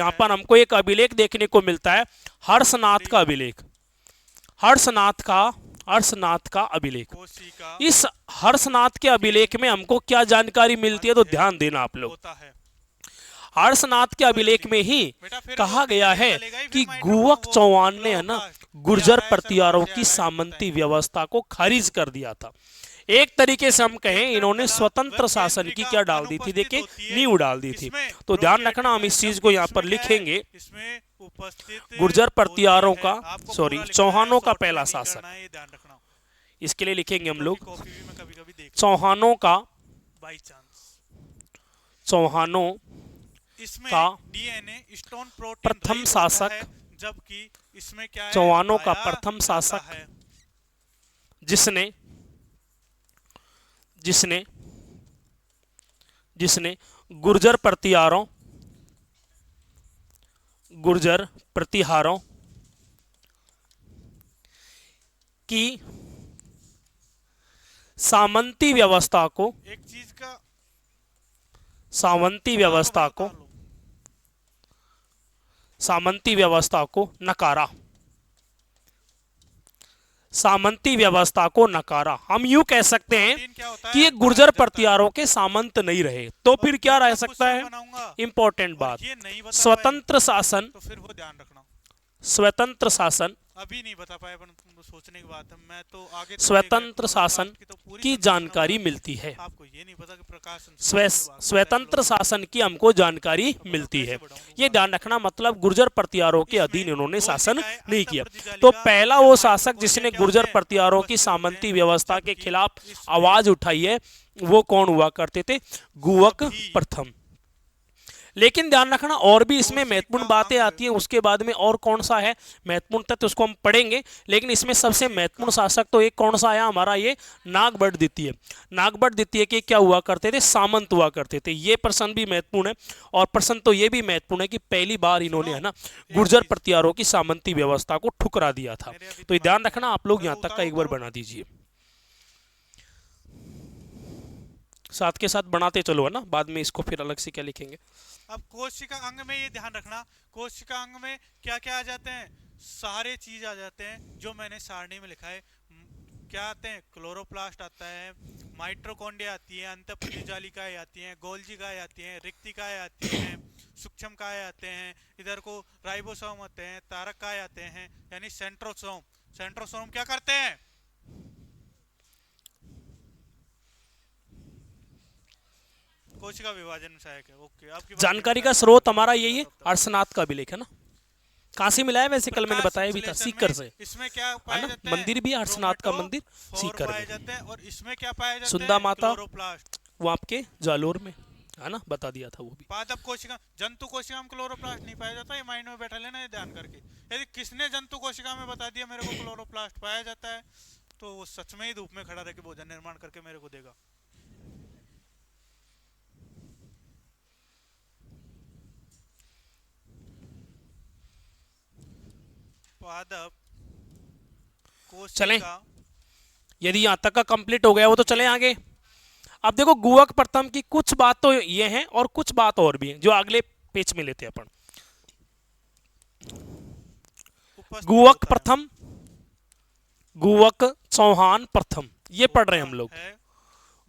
यहां पर हमको एक अभिलेख देखने को मिलता है, हर्षनाथ का अभिलेख। हर्षनाथ का हर्षनाथ का अभिलेख। कोशिका इस हर्षनाथ के अभिलेख में हमको क्या जानकारी मिलती है, तो ध्यान देना आप लोग। होता है हर्षनाथ के अभिलेख में ही बेटा, फिर कहा वो गया है चलेगा ही, कि फिर गुवक वो चौहान ने है ना क्लोरोप्लास्ट गुर्जर क्या है, प्रतिहारों सरकार की से सामंती व्यवस्था को खारिज कर दिया था। एक तरीके से हम कहें इन्होंने स्वतंत्र शासन की क्या डाल दी थी, देखिए नींव डाल दी थी। तो ध्यान रखना, हम इस चीज को यहाँ पर लिखेंगे। इसमें उपस्थित गुर्जर प्रतिहारों होती है। का आपको सॉरी पूरा लिखना है, चौहानों का शॉर्ट में पहला नहीं शासक, करना है, ये ध्यान रखना, इसके लिए लिखेंगे हम क्योंकि लोग कॉपी भी मैं कभी-कभी देख चौहानों का, बाई चांस। चौहानों इसमें का डीएनए स्टोन प्रोटीन प्रथम रहित होता शासक, है, जबकि इसमें क्या है, चौहानों का पाया प्रथम जाता शासक है। जिसने जिसने जिसने गुर्जर प्रतिहारों की सामंती व्यवस्था को एक चीज का सामंती व्यवस्था को नकारा। सामंती व्यवस्था को नकारा। हम यूं कह सकते हैं प्रोटीन क्या होता कि है, ये गुर्जर प्रतिहारों के सामंत नहीं रहे, तो फिर क्या रह सकता है, बनाऊंगा इंपॉर्टेंट और बात, ये नहीं बता पाए, स्वतंत्र शासन, तो फिर वो ध्यान रखना। स्वतंत्र शासन अभी नहीं बता पाए, सोचने की बात है। मैं तो आगे तो स्वतंत्र देगा, शासन की तो पूरी की संरचना जानकारी बता दी। मिलती है। आपको ये नहीं पता कि प्रकाश संश्लेषण स्व के बाद स्वतंत्र शासन की हमको जानकारी मिलती है। ये ध्यान रखना, मतलब गुर्जर प्रतिहारों के अधीन इन्होंने शासन नहीं किया। तो पहला वो शासक जिसने गुर्जर प्रतिहारों की सामंती व्यवस्था के खिलाफ आवाज उठाई है, वो कौन हुआ करते थे, गुवक प्रथम। लेकिन ध्यान रखना, और भी इसमें महत्वपूर्ण बातें आती हैं, उसके बाद में और कौन सा है महत्वपूर्ण तथ्य उसको हम पढ़ेंगे। लेकिन इसमें सबसे महत्वपूर्ण शासक तो एक कौन सा आया हमारा, ये नागभट्ट द्वितीय। नागभट्ट द्वितीय के क्या हुआ करते थे, सामंत हुआ करते थे। ये प्रश्न भी महत्वपूर्ण है। और प्रश्न तो ये भी महत्वपूर्ण है कि पहली बार इन्होंने है ना गुर्जर प्रतिहारों की सामंती व्यवस्था को ठुकरा दिया था। तो ये ध्यान रखना, आप लोग यहाँ तक का एक बार बना दीजिए, साथ के साथ बनाते चलो है ना, बाद में इसको फिर अलग से क्या लिखेंगे। अब कोशिका अंग में ये ध्यान रखना, कोशिका अंग में क्या क्या आ जाते हैं, सारे चीज आ जाते हैं जो मैंने सारणी में लिखा है। क्या आते हैं, क्लोरोप्लास्ट आता है, माइटोकॉन्ड्रिया आती है, अंतःप्रतिजालिकाएं आती हैं, गोल्जिकाएं आती हैं, रिक्तिकाएं आती हैं, सूक्ष्मकाएं आते हैं, इधर को राइबोसोम आते हैं, तारकाएं आते हैं, यानी सेंट्रोसोम। सेंट्रोसोम क्या करते हैं, कोशिका विभाजन सहायक है। ओके, आपकी बात जानकारी का ठीक है। स्रोत हमारा यही है, हर्षनाथ का अभिलेख है ना। कहाँ से मिला है वैसे, कल मैंने बताया भी था, संश्लेषण सीकर में से इसमें क्या है पाए ना। जाते हैं, मंदिर भी है हर्षनाथ का मंदिर क्रोमेटोफोर सीकर पाए में, जाते हैं, और इसमें क्या पाए जाते सुंदा हैं, माता, क्लोरोप्लास्ट। वो आपके जालोर में है ना, बता दिया था वो भी। पादप कोशिका, जंतु कोशिका में क्लोरोप्लास्ट नहीं पाया जाता, ये माइंड में बैठा लेना, ये ध्यान करके। यदि किसने जंतु कोशिका में बता दिया मेरे को क्लोरोप्लास्ट पाया जाता है, तो वो सच में ही धूप में खड़ा रह के भोजन निर्माण करके मेरे को देगा। पादप चलें, कोशिका, यदि यहाँ तक का कंप्लीट हो गया वो तो चले आगे। अब देखो, गुवक प्रथम की कुछ बात तो ये है और कुछ बात और भी है जो अगले पेज में लेते हैं अपन। गुवक प्रथम, गुवक चौहान प्रथम, ये पढ़ रहे हैं हम लोग,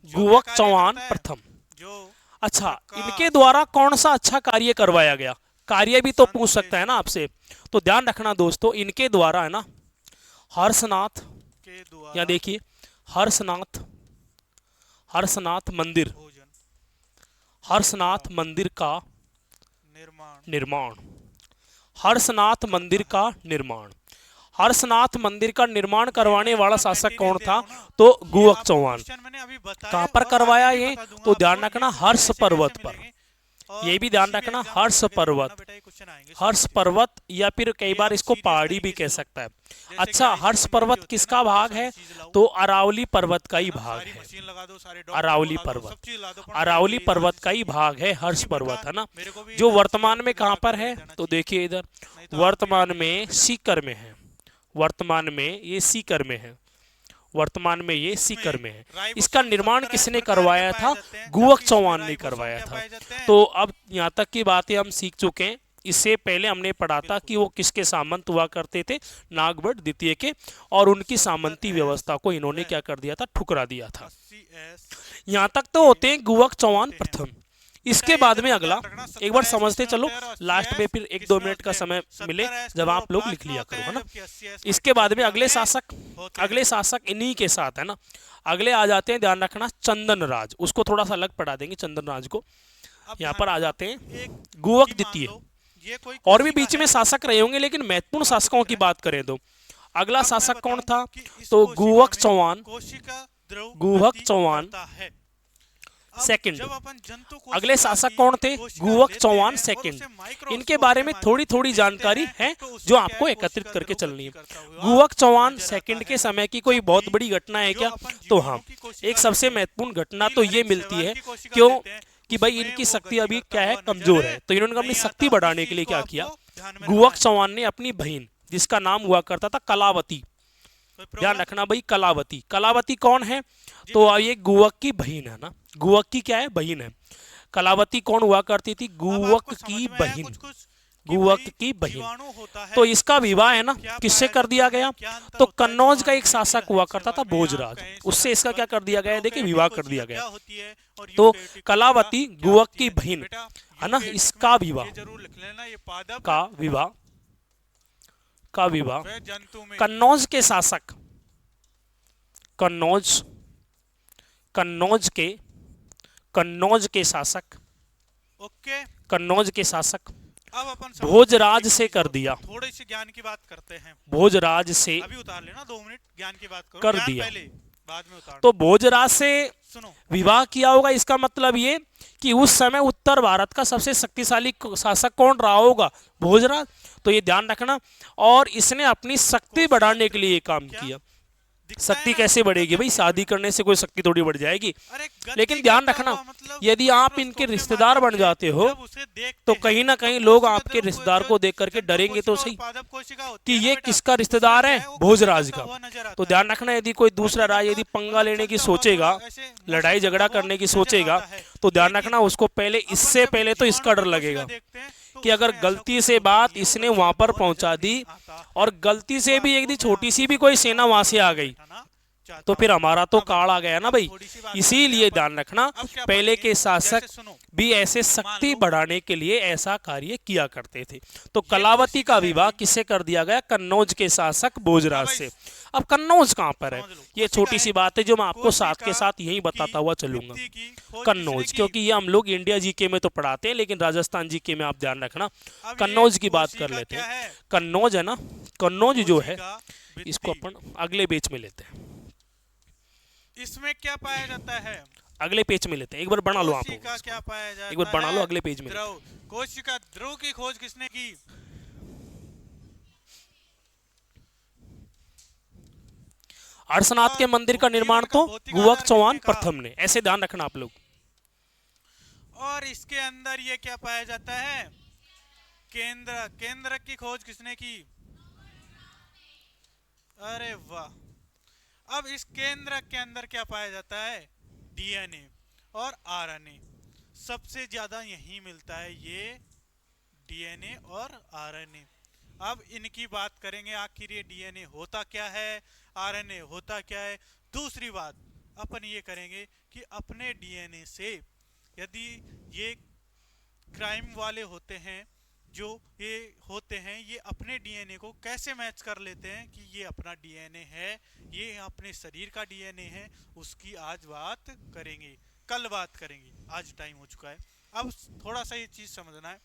गुवक चौहान प्रथम। जो अच्छा, इनके द्वारा कौन सा अच्छा कार्य करवाया गया, कार्य भी तो पूछ सकता है ना आपसे। तो ध्यान रखना दोस्तों, इनके द्वारा है ना हर्षनाथ के द्वारा, या देखिए हर्षनाथ मंदिर, हर्षनाथ मंदिर का निर्माण, हर्षनाथ मंदिर का निर्माण, हर्षनाथ मंदिर का निर्माण करवाने वाला शासक कौन था, तो गुवक चौहान। कहां पर करवाया ये, तो ध्यान रखना हर्ष पर्वत पर, ये भी ध्यान रखना हर्ष पर्वत, हर्ष पर्वत या फिर कई बार इसको पहाड़ी भी कह सकता है। अच्छा, हर्ष पर्वत किसका भाग है, तो अरावली पर्वत का ही भाग है। अरावली पर्वत का ही भाग है हर्ष पर्वत, है ना, जो वर्तमान में कहां पर है, तो देखिए इधर वर्तमान में सीकर में है, वर्तमान में ये सीकर में है, वर्तमान में ये सीकर में है। इसका निर्माण किसने करवाया था, गुवक चौहान ने करवाया था। तो अब यहाँ तक की बातें हम सीख चुके हैं। इससे पहले हमने पढ़ा था कि वो किसके सामंत हुआ करते थे, नागभट्ट द्वितीय के, और उनकी सामंती व्यवस्था को इन्होंने क्या कर दिया था, ठुकरा दिया था। 80S यहाँ तक तो होते हैं गुवक चौहान प्रथम। इसके बाद में अगला एक बार समझते चलो, लास्ट में फिर 1-2 मिनट का समय मिले जब आप लोग लिख लिया करो, है ना। इसके बाद में अगले शासक इन्हीं के साथ, है ना। अगले आ जाते हैं, ध्यान रखना, चंदन राज। उसको थोड़ा सा अलग पढ़ा देंगे चंदन राज को। यहाँ पर आ जाते हैं गुवक द्वितीय, और भी बीच में शासक रहे होंगे, लेकिन महत्वपूर्ण शासकों की बात करें तो अगला शासक कौन था, तो गुवक चौहान, गुवक चौहान सेकंड। अगले शासक कौन थे, गुवक चौहान सेकंड। इनके बारे में थोड़ी थोड़ी जानकारी है जो आपको एकत्रित करके चलनी है। गुवक चौहान सेकंड के समय की कोई बहुत बड़ी घटना है क्या, तो हाँ, एक सबसे महत्वपूर्ण घटना तो ये मिलती है, क्यों कि भाई इनकी शक्ति अभी क्या है, कमजोर है। तो इन्होंने अपनी शक्ति बढ़ाने के लिए क्या किया, गुवक चौहान ने अपनी बहन, जिसका नाम हुआ करता था कलावती, ध्यान रखना भाई, कलावती। कलावती कौन है, तो ये गुवक की बहन है ना, गुवक की क्या है, बहन है। कलावती कौन हुआ करती थी, गुवक की बहन, गुवक की बहन। तो इसका विवाह है ना किससे कर दिया गया, तो कन्नौज का एक शासक हुआ करता था भोजराज, उससे इसका क्या कर दिया गया, देखिए विवाह कर दिया गया। तो कलावती गुवक की बहन है ना, इसका विवाह का विवाह कन्नौज के शासक, कन्नौज के शासक, ओके, कन्नौज के शासक अब अपन भोजराज से कर दिया। थोड़ी सी ज्ञान की बात करते हैं। भोजराज से अभी उतार लेना 2 मिनट, ज्ञान की बात करो, कर ज्ञान दिया। पहले, बाद में उतार। तो भोजराज से सुनो, विवाह किया होगा, इसका मतलब ये कि उस समय उत्तर भारत का सबसे शक्तिशाली शासक कौन रहा होगा, भोजराज। तो ये ध्यान रखना, और इसने अपनी शक्ति बढ़ाने के लिए ये काम किया। शक्ति कैसे बढ़ेगी भाई, शादी करने से कोई शक्ति थोड़ी बढ़ जाएगी। लेकिन ध्यान रखना, यदि आप इनके रिश्तेदार बन जाते हो तो कहीं ना कहीं लोग आपके रिश्तेदार को देख करके डरेंगे तो सही कि ये किसका रिश्तेदार है, भोजराज का। तो ध्यान रखना, यदि कोई दूसरा राज यदि पंगा लेने की सोचेगा, लड़ाई झगड़ा करने की सोचेगा, तो ध्यान रखना उसको पहले, इससे पहले तो इसका डर लगेगा कि अगर गलती से बात इसने वहां पर पहुंचा दी और गलती से भी एक दी छोटी सी भी कोई सेना वहां से आ गई, तो फिर हमारा तो काल आ गया ना भाई। इसीलिए ध्यान रखना, पहले के शासक भी ऐसे शक्ति बढ़ाने के लिए ऐसा कार्य किया करते थे। तो कलावती का विवाह किससे कर दिया गया, कन्नौज के शासक भोजराज से। अब कन्नौज कहाँ पर है, ये छोटी सी बात है जो मैं आपको साथ के साथ यही बताता हुआ चलूंगा। कन्नौज, क्योंकि ये हम लोग इंडिया जीके में तो पढ़ाते हैं, लेकिन राजस्थान जीके में आप ध्यान रखना, कन्नौज की बात कर लेते हैं। कन्नौज है ना, कन्नौज जो है इसको अपन अगले पेज में लेते हैं। इसमें क्या पाया जाता है, अगले पेज में लेते हैं, एक बार बना लो आप, क्या पाया जाता है, एक बार बना लो अगले पेज में। कोशिका द्रव की खोज किसने की, हर्षनाथ के मंदिर का निर्माण तो गुवक चौहान प्रथम ने, ऐसे ध्यान रखना आप लोग। और इसके अंदर ये क्या पाया जाता है, केंद्र की खोज किसने की, अरे वाह। अब इस केंद्र के अंदर क्या पाया जाता है, डीएनए और आरएनए, सबसे ज्यादा यही मिलता है, ये डीएनए और आरएनए। अब इनकी बात करेंगे, आखिर ये डीएनए होता क्या है, आरएनए होता क्या है। दूसरी बात अपन ये करेंगे कि अपने डीएनए से यदि ये क्राइम वाले होते हैं, जो ये होते हैं, ये अपने डीएनए को कैसे मैच कर लेते हैं कि ये अपना डीएनए है, ये अपने शरीर का डीएनए है, उसकी आज बात करेंगे, कल बात करेंगे, आज टाइम हो चुका है। अब थोड़ा सा ये चीज समझना है,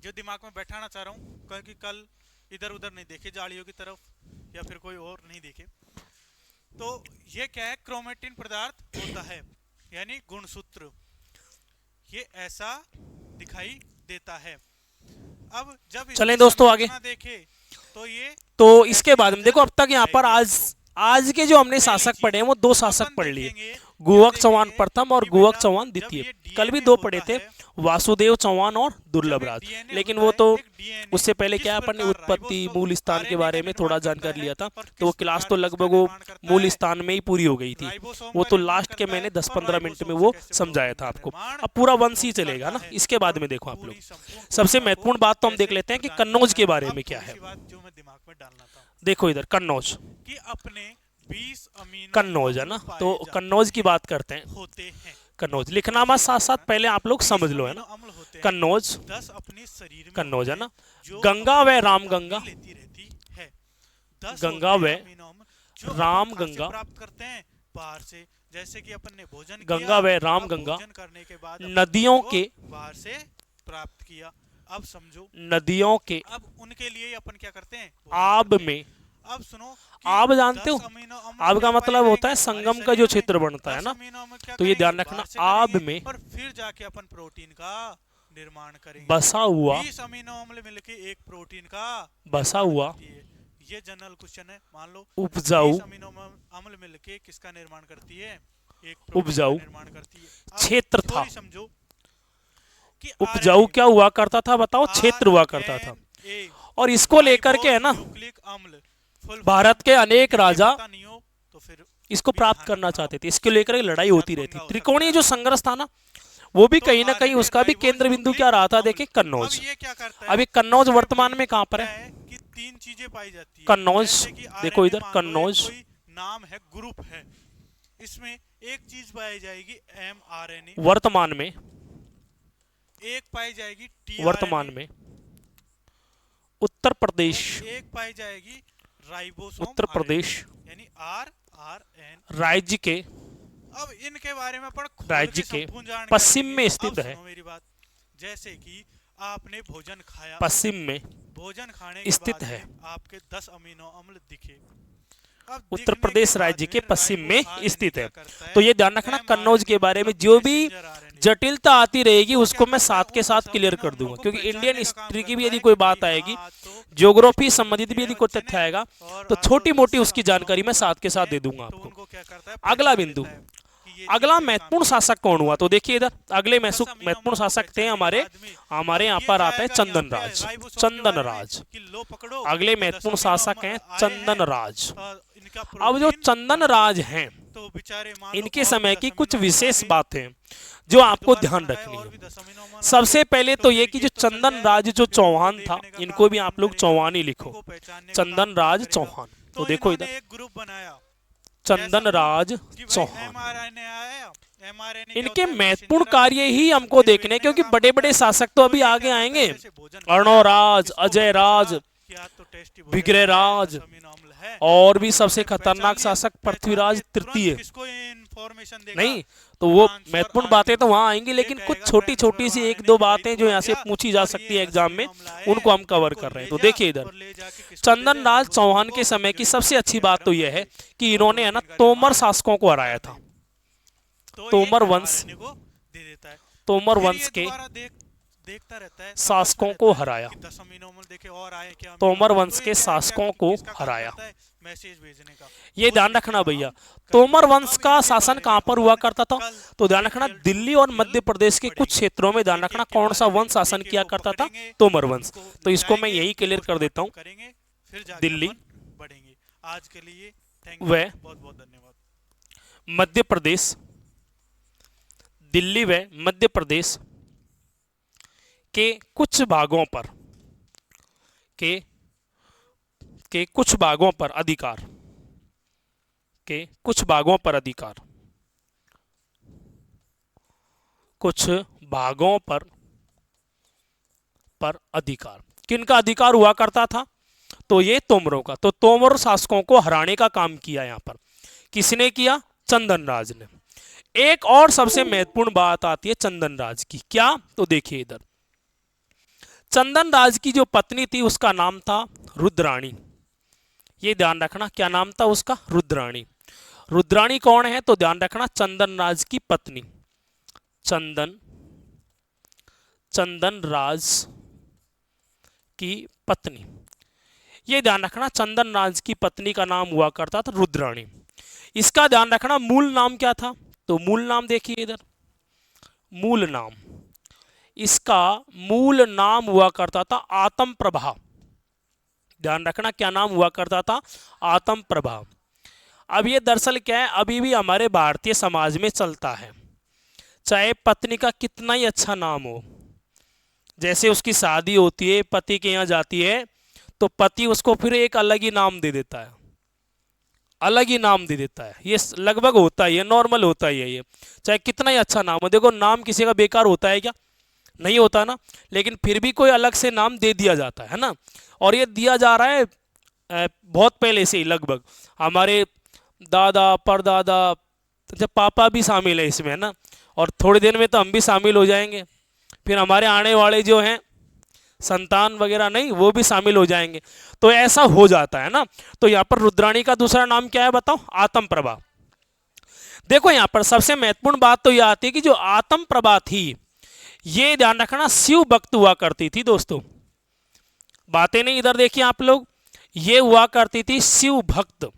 जो दिमाग में बैठाना चाह रहा हूँ, क्योंकि कल इधर उधर नहीं देखे, जालियों की तरफ या फिर कोई और नहीं देखे। तो ये क्या है, क्रोमेटिन पदार्थ होता है, यानी गुणसूत्र, ये ऐसा दिखाई देता है। अब जब चलें दोस्तों आगे देखे तो इसके बाद में देखो, अब तक यहाँ पर आज के जो हमने शासक पढ़े हैं वो 2 शासक पढ़ लिए, गुहक क्या चौहान देखिए प्रथम और कि गुहक बेटा चौहान जब द्वितीय। ये कल भी डीएनए दो पढ़े होता थे, है, वासुदेव चौहान और जब दुर्लभ एक राज, डीएनए लेकिन होता वो है, तो एक डीएनए उससे पहले किस क्या अपन ने प्रकार उत्पत्ति राइबोसोम मूल स्थान के आरएनए बारे का में निर्माण थोड़ा करता जानकारी है, लिया था, पर तो वो किस क्लास प्रकार तो से उसका लगभग वो निर्माण करता मूल है, स्थान में ही पूरी हो गई थी, राइबोसोम वो का तो निर्माण लास्ट के करता है, मैंने और 10-15 मिनट में राइबोसोम से वो कैसे समझाया प्रोटीन था का आपको। निर्माण अब पूरा वंश ही चलेगा करता ना, है, इसके बाद और में देखो आप लोग पूरी संपूर्ण सबसे कोशिका को महत्वपूर्ण बात तो हम देख कैसे लेते हैं कि प्रदान कन्नौज करता के है। बारे अब में क्या थोड़ी है। सी बात जो मैं दिमाग में डालना था देखो इधर कन्नौज, कि अपने 20 अमीनो कन्नौज है अम्ल ना, पाए तो जाते कन्नौज की हैं, बात करते हैं। होते हैं। कन्नौज अब लिखना कैसे मत, साथ लिखा साथ जाता है? पहले आप लोग 20 समझ लो, है अमीनो ना। अम्ल होते हैं, कन्नौज, 10 अपने शरीर में कन्नौज होते है हैं ना। जो गंगा अपनी व राम विविधता गंगा, में लेती रहती है। 10 गंगा होते व हैं अमीनो अम्ल जो अपन राम कहाँ से गंगा, प्राप्त करते हैं? बाहर से। जैसे कि अपन ने भोजन गंगा किया, व राम अब गंगा भोजन करने के बाद अपन ने नदियों उसको के, बाहर से प्राप्त किया। अब समझो, नदियों के अब उनके लिए ही अपन क्या करते हैं? भोजन आब करते हैं। में, अब सुनो कि आब जानते 10 हो, अमीनो अम्ल आब क्या का पाए मतलब होता जाएंगे है हमारे संगम का जो शरीर में? क्षेत्र बनता है 10 ना, अमीनो अम्ल क्या तो ये करेंगे? ध्यान रखना बाहर से आब करेंगे, में पर फिर जाके अपन प्रोटीन का निर्माण करेंगे। बसा हुआ, 20 अमीनो अम्ल मिलके एक प्रोटीन का बसा निर्माण हुआ, करती है। ये जनरल क्वेश्चन है, मान लो उपजाऊ, 20 अमीनो अम्ल मिलके किसका निर्माण करती है? एक प्रोटीन का उपजाऊ निर्माण करती है। अब क्षेत्र था। थोड़ी समझो कि उपजाऊ क्या हुआ करता था बताओ? क्षेत्र हुआ करता था। आरएनए और इसको लेकर के है ना, न्यूक्लिक अम्ल, फुल भारत फॉर्म के अनेक ये राजा पता नहीं हो तो फिर इसको भी प्राप्त ध्यान करना रखना, चाहते थे, इसको लेकर के लड़ाई शायद होती रहती। पंगा हो सकता त्रिकोणीय है जो आपस में। संघर्ष था ना, वो भी तो कहीं ना कहीं आरएनए उसका भी राइबोस केंद्र बिंदु क्या न्यूक्लिक रहा था? अम्ल। देखिए अब कन्नौज। ये क्या करता अभी है? कन्नौज इसमें वर्तमान भाई में कहाँ पर क्या है? है कि 3 चीजें पाई जाती है। कन्नौज, जैसे कि देखो आरएनए इधर मान लो एक कन्नौज, कोई नाम है, ग्रुप है, इसमें एक चीज पाई जाएगी एमआरएनए, वर्तमान में, एक पाई जाएगी वर्तमान टीआरएनए, में उत्तर प्रदेश, और एक पाई जाएगी राइबोसोम उत्तर आरएनए, प्रदेश यानी आरआरएन। राज्य के, अब इनके बारे में अपन खोल राज्य के के संपूर्ण जानकारी पश्चिम लेंगे। में अब स्थित है, सुनो मेरी बात, जैसे कि आपने भोजन खाया, पश्चिम में भोजन खाने के स्थित बाद है, में आपके 10 अमीनो अम्ल दिखे। अब उत्तर दिखने प्रदेश के राज्य बाद के में पश्चिम में राइबो आरएनए स्थित है। क्या करता तो है? ये ध्यान रखना, कन्नौज के एमआरएनए बारे में मतलब जो भी मैसेंजर आरएनए, जटिलता आती रहेगी वो उसको क्या मैं करता है? साथ के उन साथ 10 क्लियर अमीनो कर अम्लों दूंगा, को क्योंकि पहचानने इंडियन का काम हिस्ट्री की भी करता यदि है कोई कि भाई बात आएगी, हाँ, तो ज्योग्राफी हिस्ट्री संबंधित पढ़ी भी है यदि कोई बच्चे तथ्य ने, आएगा, और तो आज छोटी वो मोटी 10 उसकी अमीनो जानकारी अम्ल मैं साथ प्राप्त के किए साथ हैं, दे दूंगा तो आपको। उनको क्या करता है? अगला पहचान बिंदु, लेता है कि ये अगला चीज ये काम महत्वपूर्ण की शासक कौन हुआ? तो हमारी। देखिए इधर अगले 10 अमीनो महत्वपूर्ण अम्लों को शासक थे पहचानने के हमारे, बाद में हमारे अब यहाँ ये पर क्या आता है आएगा यहाँ चंदन पे राज, राइबोसोम के चंदन बारे में राज। कि लो पकड़ो, अगले ये 10 महत्वपूर्ण अमीनो शासक अम्ल हैं आए चंदन हैं, राज। इनका अब जो प्रोटीन चंदन बन राज गया। हैं, तो बेचारे मान लो इनके और भी समय 10 की कुछ अमीनो अम्ल आ विशेष गए, बातें जो फिर आपको दोबारा ध्यान खाना खाए रखनी और है। भी 10 अमीनो अम्ल आ सबसे गए, पहले तो तो फिर ये कि जो तो चल चंदन जाएगा। राज जो फिर उनको चौहान था, देखने का इनको काम भी कौन आप लोग करेगा? चौहान ही लिखो, उनको पहचानने का काम चंदन कौन राज करेगा? चौहान। तो तो देखो इन्होंने इधर एक ग्रुप बनाया, चंदन राज कि भाई चौहान। एमआरएनए आया, एमआरएनए क्या इनके होता है? महत्वपूर्ण मैसेंजर कार्य आरएनए, ही हमको ये देखने हैं, भेजने का क्योंकि काम बड़े करता बड़े है। शासक तो अभी ये आगे क्या करता है? आएंगे, जैसे भोजन खाया, अर्णोराज, इसको अजय पता राज चला कि आज तो टेस्टी भोजन विग्रह खाया है, राज 10 अमीनो अम्ल है, और भी तो सबसे इन्होंने खतरनाक पहचान लिया। शासक पहचान पृथ्वीराज के तृतीय। तुरंत किसको इन्फॉर्मेशन देगा? नहीं, तो वो आंसर महत्वपूर्ण आरएनए बातें तो को। वहां आएंगी, ये लेकिन कुछ कहेगा छोटी ट्रांसफर छोटी सी एक आरएनए दो कि भाई बातें तू जो आ यहाँ से गया पूछी जा और सकती ये है 10 एग्जाम में, अमीनो अम्ल आए उनको हैं, हम कवर इनको कर रहे हैं। ले तो जा देखिए इधर और ले जाके किसको दे चंदन दे? राज राइबोसोम चौहान को, के समय की जो सबसे अच्छी इनको बात तो गर्म यह है करके कि और इन्होंने है ना प्रोटीन का तोमर निर्माण शासकों को हराया कर था। दे। तो तोमर ये वंश, आरएनए को दे देता है। तोमर फिर वंश ये के दोबारा देखता रहता है, तलाशता शासकों को रहता है हराया। कि 10 अमीनो अम्ल देखे और आए क्या अमीनो तोमर अम्ल। वंश तो ये के क्या शासकों को किसका काम हराया। करता है? मैसेज भेजने का। ये वो ध्यान लिखने रखना का भैया, काम तोमर करता है। वंश अब का इनके शासन बारे में कहाँ पर हुआ अपन करता था? कल तो ध्यान रखना, डिटेल दिल्ली टू और डिटेल मध्य प्रदेश के कुछ पढ़ेंगे। क्षेत्रों में ध्यान एक-एक रखना के कौन सा बारे में वंश शासन एक-एक किया को करता था? पकड़ेंगे, तोमर वंश। उनको तो इसको मैं मिटाएंगे, यही क्लियर कर देता हूँ। पोस्टमार्टम करेंगे, फिर जाके दिल्ली अपन बढ़ेंगे। आज के लिए थैंक व यू, बहुत बहुत धन्यवाद। मध्य प्रदेश, दिल्ली व मध्य प्रदेश के कुछ भागों पर के कुछ भागों पर अधिकार, के कुछ भागों पर अधिकार, कुछ भागों पर अधिकार किनका अधिकार हुआ करता था? तो ये तोमरों का। तो तोमर शासकों को हराने का काम किया यहाँ पर किसने किया? चंदन राज ने। एक और सबसे महत्वपूर्ण बात आती है चंदन राज की, क्या? तो देखिए इधर चंदन राज की जो पत्नी थी उसका नाम था रुद्राणी। ये ध्यान रखना, क्या नाम था उसका? रुद्राणी। रुद्राणी कौन है? तो ध्यान रखना, चंदन राज की पत्नी, चंदन राज की पत्नी। ये ध्यान रखना, चंदन राज की पत्नी का नाम हुआ करता था रुद्राणी। इसका ध्यान रखना, मूल नाम क्या था? तो मूल नाम देखिए इधर, मूल नाम, इसका मूल नाम हुआ करता था आत्म प्रभा। ध्यान रखना क्या नाम हुआ करता था, आत्म प्रभा। अब ये दरअसल क्या है, अभी भी हमारे भारतीय समाज में चलता है। चाहे पत्नी का कितना ही अच्छा नाम हो, जैसे उसकी शादी होती है, पति के यहाँ जाती है, तो पति उसको फिर एक अलग ही नाम दे देता है, अलग ही नाम दे देता है। ये लगभग होता ही है, नॉर्मल होता ही है ये, चाहे कितना ही अच्छा नाम हो। देखो नाम किसी का बेकार होता है क्या, नहीं होता ना, लेकिन फिर भी कोई अलग से नाम दे दिया जाता है ना। और ये दिया जा रहा है बहुत पहले से ही, लगभग हमारे दादा परदादा, जब पापा भी शामिल है इसमें ना, और थोड़ी देर में तो हम भी शामिल हो जाएंगे, फिर हमारे आने वाले जो हैं संतान वगैरह नहीं, वो भी शामिल हो जाएंगे। तो ऐसा हो जाता है ना। तो यहाँ पर रुद्राणी का दूसरा नाम क्या है बताओ, आत्म प्रभा। देखो यहाँ पर सबसे महत्वपूर्ण बात तो यह आती है कि जो आत्म प्रभा थी, ये ध्यान रखना शिव भक्त हुआ करती थी दोस्तों। बातें नहीं इधर देखिए आप लोग, ये हुआ करती थी शिव भक्त।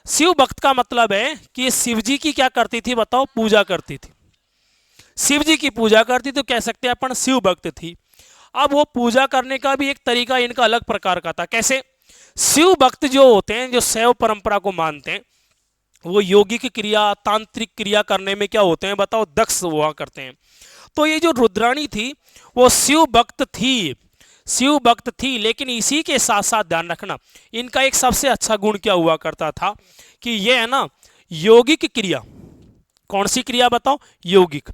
शिव भक्त का मतलब है कि ये शिव जी की क्या करती थी बताओ, पूजा करती थी। शिव जी की पूजा करती तो कह सकते हैं अपन शिव भक्त थी। अब वो पूजा करने का भी एक तरीका इनका अलग प्रकार का था। कैसे, शिव भक्त जो होते हैं, जो शैव परंपरा को मानते हैं, वो योगिक क्रिया तांत्रिक क्रिया करने में क्या होते हैं बताओ, दक्ष हुआ करते हैं। तो ये जो रुद्राणी थी वो शिव भक्त थी, शिव भक्त थी। लेकिन इसी के साथ साथ ध्यान रखना, इनका एक सबसे अच्छा गुण क्या हुआ करता था कि ये है ना यौगिक क्रिया। कौन सी क्रिया बताओ, यौगिक,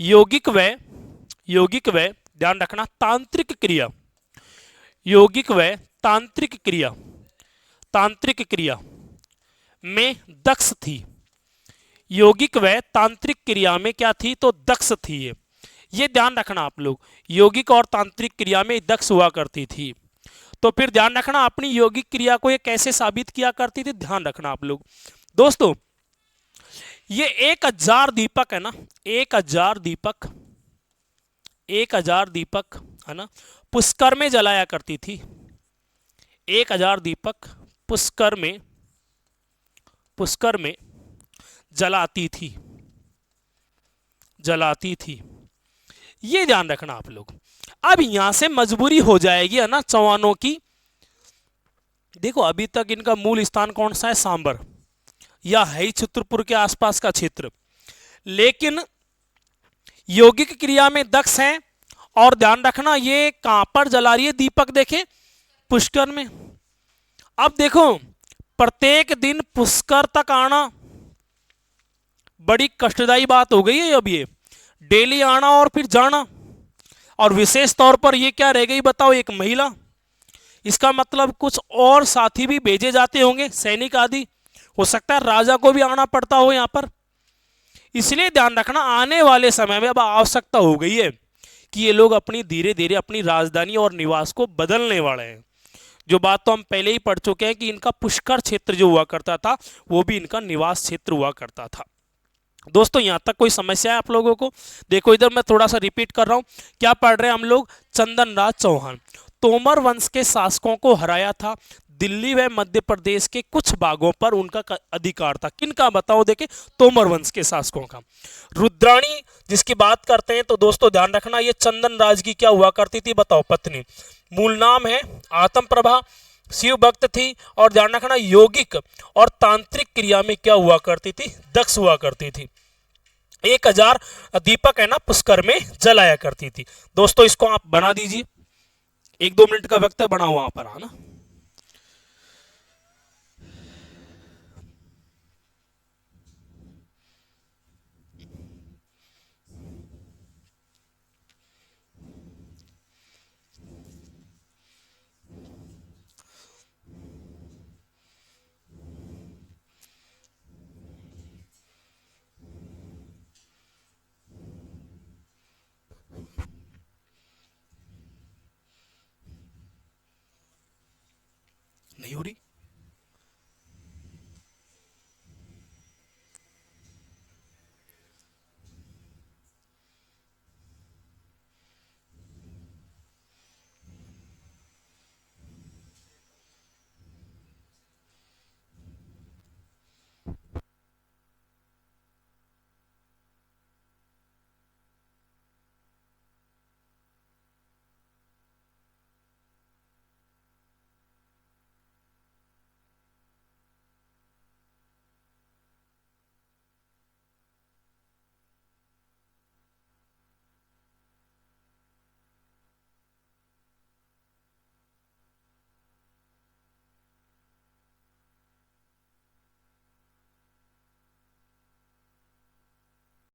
यौगिक व ध्यान रखना तांत्रिक क्रिया, यौगिक व तांत्रिक क्रिया में दक्ष थी। यौगिक व तांत्रिक क्रिया में क्या थी, तो दक्ष थी ये ध्यान रखना आप लोग, यौगिक और तांत्रिक क्रिया में दक्ष हुआ करती थी। तो फिर ध्यान रखना अपनी यौगिक क्रिया को ये कैसे साबित किया करती थी, ध्यान रखना आप लोग दोस्तों। ये 1000 दीपक है ना, 1000 दीपक, 1000 दीपक है ना, पुष्कर में जलाया करती थी। 1000 दीपक पुष्कर में जलाती थी। ये ध्यान रखना आप लोग। अब यहां से मजबूरी हो जाएगी है ना चौहानों की। देखो अभी तक इनका मूल स्थान कौन सा है, सांबर या है ही चित्रपुर के आसपास का क्षेत्र, लेकिन यौगिक क्रिया में दक्ष है। और ध्यान रखना ये कहां पर जला रही है दीपक, देखे पुष्कर में। अब देखो प्रत्येक दिन पुष्कर तक आना बड़ी कष्टदायी बात हो गई है अब, ये डेली आना और फिर जाना, और विशेष तौर पर ये क्या रह गई बताओ, एक महिला। इसका मतलब कुछ और साथी भी भेजे जाते होंगे, सैनिक आदि, हो सकता है राजा को भी आना पड़ता हो यहां पर। इसलिए ध्यान रखना आने वाले समय में अब आवश्यकता हो गई है कि ये लोग अपनी धीरे धीरे अपनी राजधानी और निवास को बदलने वाले हैं। जो बात तो हम पहले ही पढ़ चुके हैं कि इनका पुष्कर क्षेत्र जो हुआ करता था वो भी इनका निवास क्षेत्र हुआ करता था। दोस्तों यहां तक कोई समस्या है आप लोगों को? देखो इधर मैं थोड़ा सा रिपीट कर रहा हूं, क्या पढ़ रहे हैं हम लोग, चंदन राज चौहान तोमर वंश के शासकों को हराया था। दिल्ली व मध्य प्रदेश के कुछ भागों पर उनका अधिकार था। किनका बताओ, देखे तोमर वंश के शासकों का। रुद्राणी जिसकी बात करते हैं तो दोस्तों ध्यान रखना ये चंदन राज की क्या हुआ करती थी बताओ, पत्नी। मूल नाम है आत्म प्रभा, शिव भक्त थी, और ध्यान रखना यौगिक और तांत्रिक क्रिया में क्या हुआ करती थी, दक्ष हुआ करती थी। 1000 दीपक है ना पुष्कर में जलाया करती थी। दोस्तों इसको आप बना दीजिए, 1-2 मिनट का वक्त है, बनाओ वहां पर आना। नहीं हो रही।